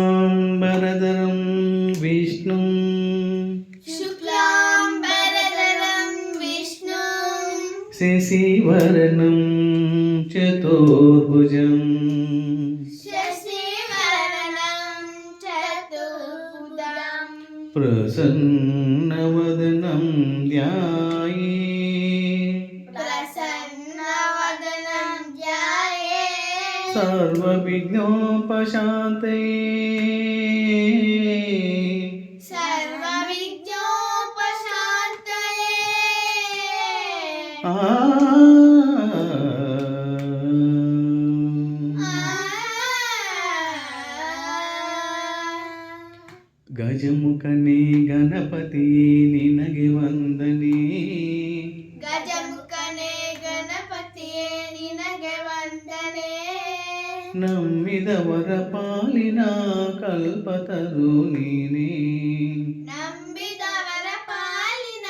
शुक्लाम्बरधरं विष्णुं शुक्लाम्बरधरं विष्णुं शशिवर्णं चतुर्भुजं शशिवर्णं चतुर्भुजं प्रसन्नवदनं ध्याये प्रसन्नवदनं ध्याये सर्वविघ्नोपशान्तये सर्वविघ्नोपशान्तये ಗಜಮುಖನೇ ಗಣಪತಿಯೇ ನಿನಗೆ ವಂದನೆ ಗಜಮುಖನೇ ಗಣಪತಿಯೇ ನಿನಗೆ ವಂದನೆ ನಂಬಿದವರ ಪಾಲಿನ ಕಲ್ಪತರು ನೀನೇ ನಂಬಿದವರ ಪಾಲಿನ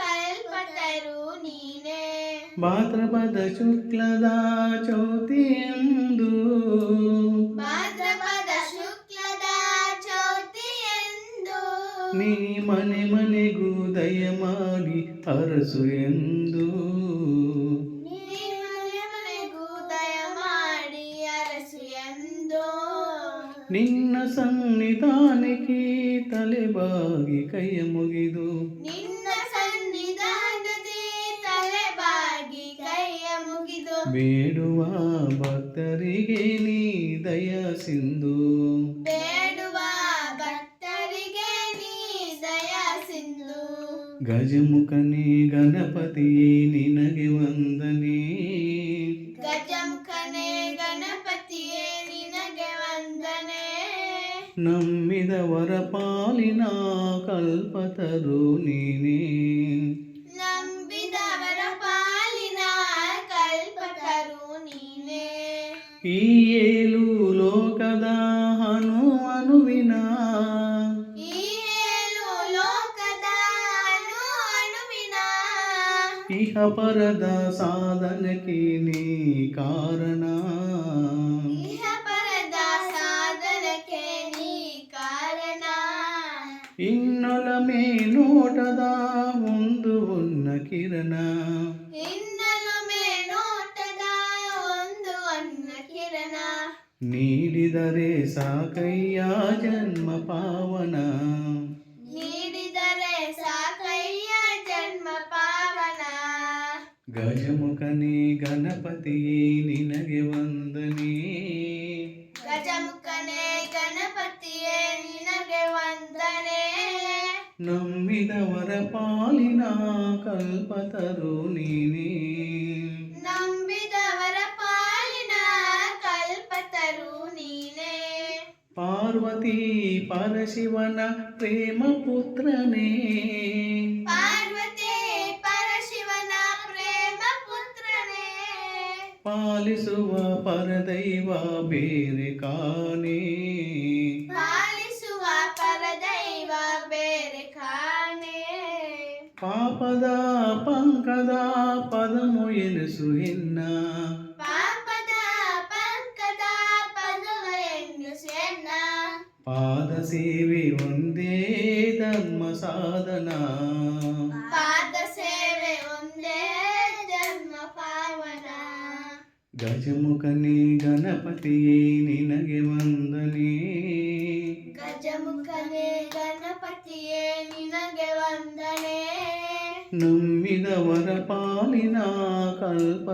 ಕಲ್ಪತರು ನೀನೇ ಭಾದ್ರಪದ ಶುಕ್ಲದ ಚೌತಿಯಂದು ಭಾದ್ರಪದ ಶುಕ್ಲದ ಚೌತಿಯಂದು ನೀ ಮನೆ ಮನೆಗೂ ದಯ ಮಾಡಿ ಅರಸು ಎಂದು ನೀ ಮನೆ ಮನೆಗೂ ದಯ ಮಾಡಿ ಅರಸು ಎಂದು ನಿನ್ನ ಸನ್ನಿಧಾನಕ್ಕೆ ತಲೆಬಾಗಿ ಕೈಯ ಮುಗಿದು ನಿನ್ನ ಸನ್ನಿಧಾನದಿ ತಲೆಬಾಗಿ ಕೈಯ ಮುಗಿದು ಬೇಡುವ ಭಕ್ತರಿಗೆ ನೀ ದಯ ಸಿಂಧು ಬೇಡುವ ಭಕ್ತರಿಗೆ ನೀ ದಯ ಸಿಂಧು ಗಜಮುಖನೇ ಗಣಪತಿಯೇ ನಿನಗೆ ವಂದನೆ ಗಜಮುಖನೇ ಗಣಪತಿಯೇ ನಿನಗೆ ವಂದನೆ ನಂಬಿದವರ ಪಾಲಿನ ಕಲ್ಪತರು ನೀನೇ ನಂಬಿದವರ ಪಾಲಿನ ಕಲ್ಪತರು ನೀನೇ ಈ ಏಳು ಲೋಕದ ಅಣುವಿನ ಈ ಏಳು ಲೋಕದ ಅಣುವಿನ ಇಹ ಪರದ ಸಾಧನಕ್ಕೆ ನೀ ಕಾರಣ ಇಹ ಪರದ ಸಾಧನಕ್ಕೆ ನೀ ಕಾರಣ ಇನ್ನೊಲಮೆ ನೋಟದ ಒಂದು ಉನ್ನ ಕಿರಣ ಇನ್ನೊಮ್ಮೆ ನೋಟದ ಒಂದು ಅನ್ನ ಕಿರಣ ನೀಡಿದರೆ ಸಾಕಯ್ಯ ಜನ್ಮ ಪಾವನ ನೀಡಿದರೆ ಸಾಕಯ್ಯ ಜನ್ಮ ಪಾವನ ಗಜಮುಖನೇ ಗಣಪತಿಯೇ ನಿನಗೆ ವಂದನೆ ಗಜಮುಖನೇ ಗಣಪತಿಯೇ ನಿನಗೆ ವಂದನೆ ನಂಬಿದವರ ಪಾಲಿನ ಕಲ್ಪತರು ನೀನೇ ನಂಬಿದವರ ಪಾಲಿನ ಕಲ್ಪತರು ನೀನೇ ಪಾರ್ವತಿ ಪರಶಿವನ ಪ್ರೇಮ ಪುತ್ರನೇ ಪಾರ್ವತಿ ಪರಶಿವನ ಪ್ರೇಮ ಪುತ್ರನೇ ಪಾಲಿಸುವ ಪರದೈವ ಬೇರೆ ಕಾಣೆ ಪಾಲಿಸುವ ಪರದೈವ ಬೇರೆ ಕಾಣೆ ಪಾಪದ ಪಂಕದ ಪದಮು ಎನಿಸು ಎನ್ನ ಪಾಪದ ಪಂಕದ ಪದವ ಎನ್ನುಸೆನ್ನ ಪಾದ ಸೇವೆ ಒಂದೇ ಧರ್ಮ ಸಾಧನ ಪಾದ ಸೇವೆ ಒಂದೇ ಜನ್ಮ ಪಾವನ ಗಜಮುಖನೇ ಗಣಪತಿಯೇ ನಿನಗೆ ವಂದನೆ ಗಜಮುಖನೇ ಗಣಪತಿಯೇ ನಿನಗೆ ವಂದನೆ ನಂಬಿದವರ ಪಾಲಿನ ಕಲ್ಪ